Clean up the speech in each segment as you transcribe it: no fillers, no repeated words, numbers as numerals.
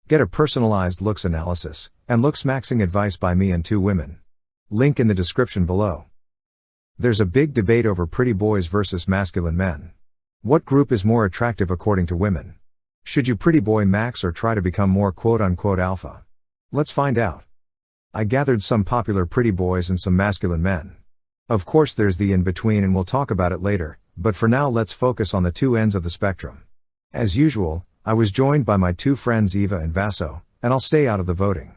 Get a personalized looks analysis and Nichemaxxing advice by me and 2 women. Link in the description below. There's a big debate over pretty boys versus masculine men. What group is more attractive according to women? Should you pretty boy max or try to become more quote-unquote alpha? Let's find out. I gathered some popular pretty boys and some masculine men. Of course there's the in-between and we'll talk about it later, but for now let's focus on the 2 ends of the spectrum. As usual, I was joined by my 2 friends Eva and Vaso, and I'll stay out of the voting.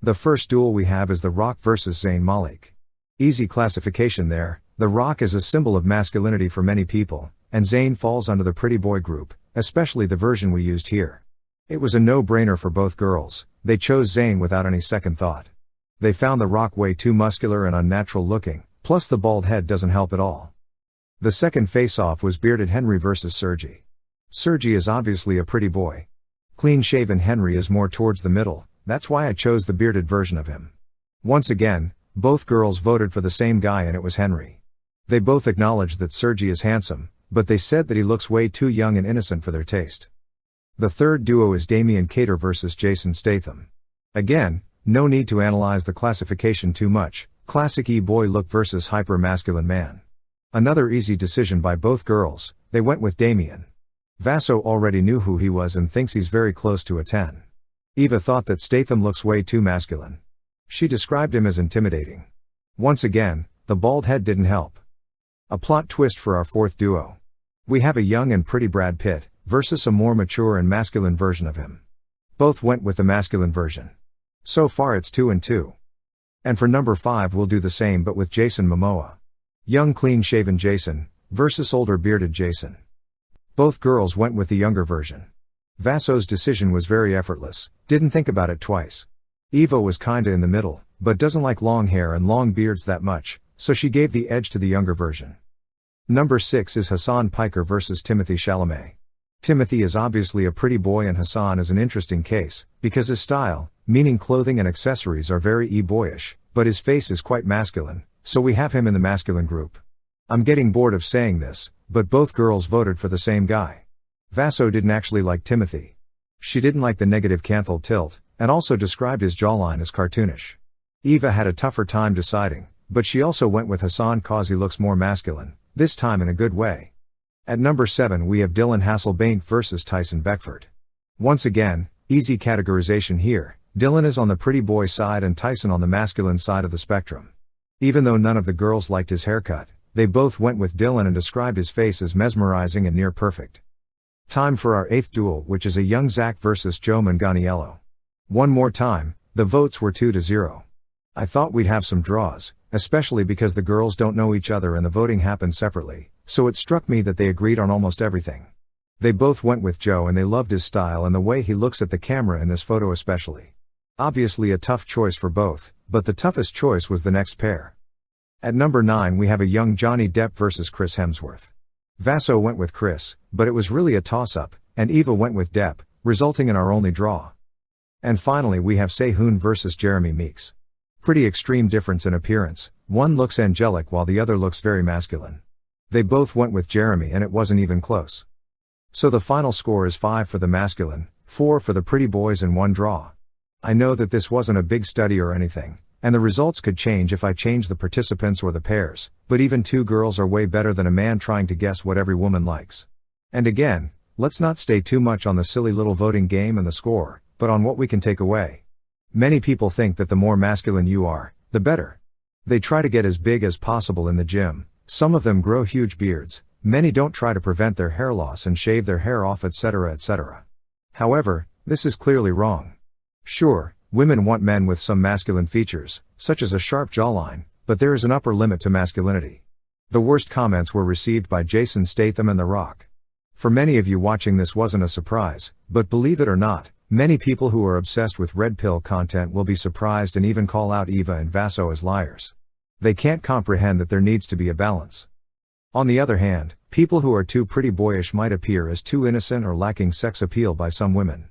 The first duel we have is The Rock versus Zayn Malik. Easy classification there. The Rock is a symbol of masculinity for many people, and Zayn falls under the pretty boy group, especially the version we used here. It was a no-brainer for both girls. They chose Zayn without any second thought. They found The Rock way too muscular and unnatural looking, plus the bald head doesn't help at all. The second face-off was bearded Henry versus Sergi. Sergi is obviously a pretty boy. Clean-shaven Henry is more towards the middle, that's why I chose the bearded version of him. Once again, both girls voted for the same guy and it was Henry. They both acknowledged that Sergi is handsome, but they said that he looks way too young and innocent for their taste. The third duo is Damian Kater versus Jason Statham. Again, no need to analyze the classification too much. Classic E-boy look versus hyper-masculine man. Another easy decision by both girls, they went with Damian. Vaso already knew who he was and thinks he's very close to a 10. Eva thought that Statham looks way too masculine. She described him as intimidating. Once again, the bald head didn't help. A plot twist for our fourth duo. We have a young and pretty Brad Pitt versus a more mature and masculine version of him. Both went with the masculine version. So far it's 2 and 2. And for number 5 we'll do the same but with Jason Momoa. Young clean-shaven Jason versus older bearded Jason. Both girls went with the younger version. Vaso's decision was very effortless, didn't think about it twice. Eva was kinda in the middle, but doesn't like long hair and long beards that much, so she gave the edge to the younger version. Number 6 is Hassan Piker versus Timothée Chalamet. Timothy is obviously a pretty boy and Hassan is an interesting case, because his style, meaning clothing and accessories are very e-boyish, but his face is quite masculine, so we have him in the masculine group. I'm getting bored of saying this, but both girls voted for the same guy. Vaso didn't actually like Timothy. She didn't like the negative canthal tilt, and also described his jawline as cartoonish. Eva had a tougher time deciding, but she also went with Hassan cause he looks more masculine, this time in a good way. At number 7 we have Dylan Hasselbank versus Tyson Beckford. Once again, easy categorization here, Dylan is on the pretty boy side and Tyson on the masculine side of the spectrum. Even though none of the girls liked his haircut, they both went with Dylan and described his face as mesmerizing and near perfect. Time for our 8th duel, which is a young Zach versus Joe Manganiello. One more time, the votes were 2-0. I thought we'd have some draws, especially because the girls don't know each other and the voting happened separately, so it struck me that they agreed on almost everything. They both went with Joe and they loved his style and the way he looks at the camera in this photo especially. Obviously a tough choice for both, but the toughest choice was the next pair. At number 9 we have a young Johnny Depp versus Chris Hemsworth. Vaso went with Chris, but it was really a toss-up, and Eva went with Depp, resulting in our only draw. And finally we have Sehun versus Jeremy Meeks. Pretty extreme difference in appearance, one looks angelic while the other looks very masculine. They both went with Jeremy and it wasn't even close. So the final score is 5 for the masculine, 4 for the pretty boys and 1 draw. I know that this wasn't a big study or anything, and the results could change if I change the participants or the pairs, but even 2 girls are way better than a man trying to guess what every woman likes. And again, let's not stay too much on the silly little voting game and the score, but on what we can take away. Many people think that the more masculine you are, the better. They try to get as big as possible in the gym, some of them grow huge beards, many don't try to prevent their hair loss and shave their hair off etc. etc. However, this is clearly wrong. Sure, women want men with some masculine features, such as a sharp jawline, but there is an upper limit to masculinity. The worst comments were received by Jason Statham and The Rock. For many of you watching this wasn't a surprise, but believe it or not, many people who are obsessed with red pill content will be surprised and even call out Eva and Vaso as liars. They can't comprehend that there needs to be a balance. On the other hand, people who are too pretty boyish might appear as too innocent or lacking sex appeal by some women.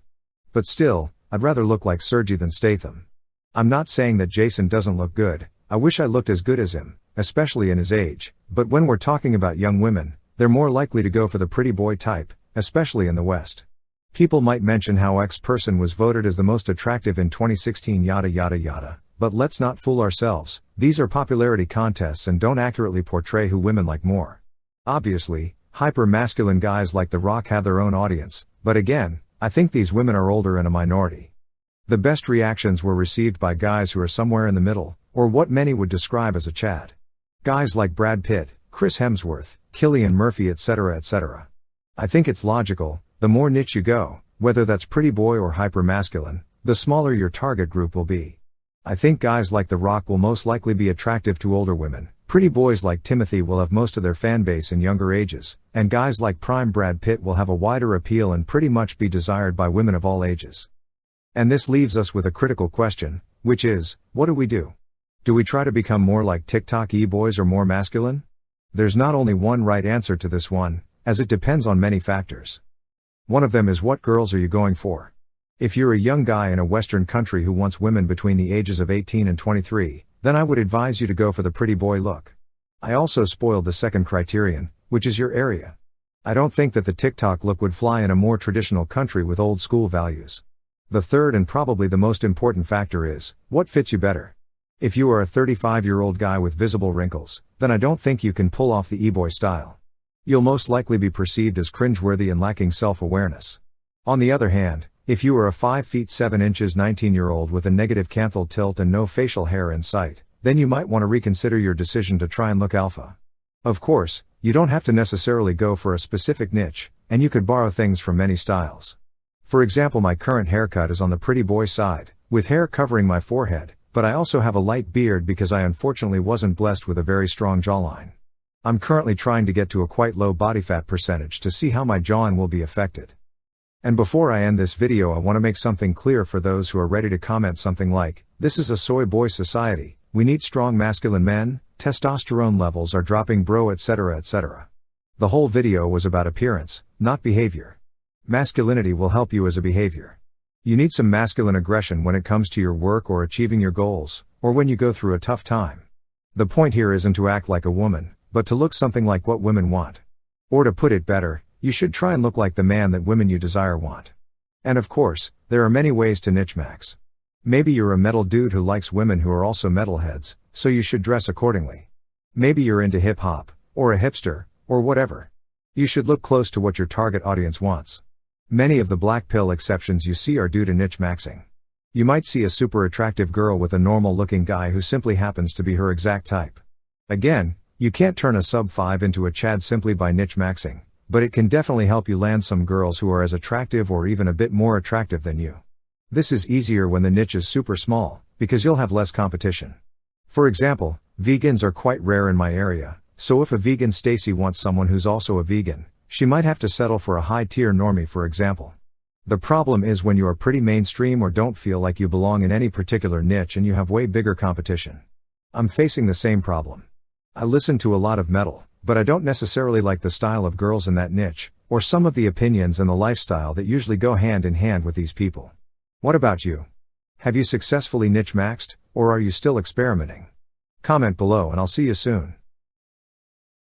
But still, I'd rather look like Sergi than Statham. I'm not saying that Jason doesn't look good, I wish I looked as good as him, especially in his age, but when we're talking about young women, they're more likely to go for the pretty boy type, especially in the West. People might mention how X person was voted as the most attractive in 2016 yada yada yada, but let's not fool ourselves, these are popularity contests and don't accurately portray who women like more. Obviously, hyper-masculine guys like The Rock have their own audience, but again, I think these women are older and a minority. The best reactions were received by guys who are somewhere in the middle, or what many would describe as a Chad. Guys like Brad Pitt, Chris Hemsworth, Cillian Murphy etc. etc. I think it's logical, the more niche you go, whether that's pretty boy or hyper-masculine, the smaller your target group will be. I think guys like The Rock will most likely be attractive to older women, pretty boys like Timothy will have most of their fan base in younger ages, and guys like prime Brad Pitt will have a wider appeal and pretty much be desired by women of all ages. And this leaves us with a critical question, which is, what do we do? Do we try to become more like TikTok Eboys or more masculine? There's not only one right answer to this one, as it depends on many factors. One of them is, what girls are you going for? If you're a young guy in a Western country who wants women between the ages of 18 and 23, then I would advise you to go for the pretty boy look. I also spoiled the second criterion, which is your area. I don't think that the TikTok look would fly in a more traditional country with old school values. The third and probably the most important factor is, what fits you better? If you are a 35-year-old guy with visible wrinkles, then I don't think you can pull off the e-boy style. You'll most likely be perceived as cringeworthy and lacking self-awareness. On the other hand, if you are a 5 feet 7 inches 19-year-old with a negative canthal tilt and no facial hair in sight, then you might want to reconsider your decision to try and look alpha. Of course, you don't have to necessarily go for a specific niche, and you could borrow things from many styles. For example, my current haircut is on the pretty boy side, with hair covering my forehead, but I also have a light beard because I unfortunately wasn't blessed with a very strong jawline. I'm currently trying to get to a quite low body fat percentage to see how my jawline will be affected. And before I end this video, I want to make something clear for those who are ready to comment something like, this is a soy boy society, we need strong masculine men, testosterone levels are dropping bro etc. etc. The whole video was about appearance, not behavior. Masculinity will help you as a behavior. You need some masculine aggression when it comes to your work or achieving your goals, or when you go through a tough time. The point here isn't to act like a woman, but to look something like what women want. Or to put it better, you should try and look like the man that women you desire want. And of course, there are many ways to niche max. Maybe you're a metal dude who likes women who are also metalheads, so you should dress accordingly. Maybe you're into hip hop, or a hipster, or whatever. You should look close to what your target audience wants. Many of the black pill exceptions you see are due to niche maxing. You might see a super attractive girl with a normal looking guy who simply happens to be her exact type. Again, you can't turn a sub 5 into a Chad simply by niche maxing, but it can definitely help you land some girls who are as attractive or even a bit more attractive than you. This is easier when the niche is super small, because you'll have less competition. For example, vegans are quite rare in my area, so if a vegan Stacy wants someone who's also a vegan, she might have to settle for a high-tier normie, for example. The problem is when you are pretty mainstream or don't feel like you belong in any particular niche and you have way bigger competition. I'm facing the same problem. I listen to a lot of metal, but I don't necessarily like the style of girls in that niche, or some of the opinions and the lifestyle that usually go hand in hand with these people. What about you? Have you successfully niche maxed, or are you still experimenting? Comment below and I'll see you soon.